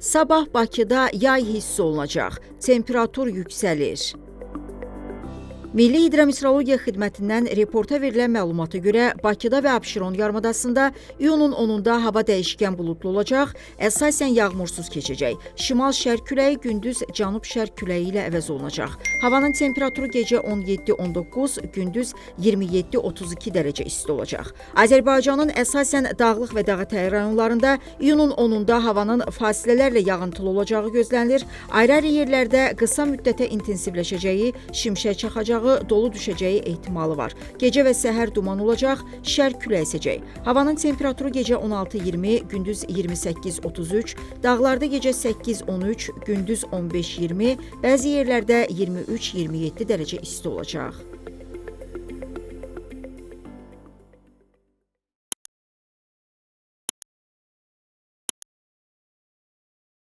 Sabah Bakıda yay hiss olunacaq, temperatur yüksəlir. Milli Hidrometeorologiya Xidmətindən reporta verilən məlumata görə Bakıda və Abşeron yarımadasında iyunun 10-da hava dəyişkən buludlu olacaq, əsasən yağmursuz keçəcək. Şimal-şərq küləyi gündüz cənub-şərq küləyi ilə əvəz olunacaq. Havanın temperaturu gecə 17-19, gündüz 27-32 dərəcə isti olacaq. Azərbaycanın əsasən dağlıq və dağətəyi rayonlarında iyunun 10-da havanın fasilələrlə yağıntılı olacağı gözlənilir. Ayrı-ayrı yerlərdə qısa müddətə intensivləşəcəyi, şimşək çaxacağı, dolu düşəcəyi ehtimalı var. Gecə və səhər duman olacaq, şərq küləyi əsəcək. Havanın temperaturu gecə 16-20, gündüz 28-33, dağlarda gecə 8-13, gündüz 15-20, bəzi yerlərdə 23-27 dərəcə isti olacaq.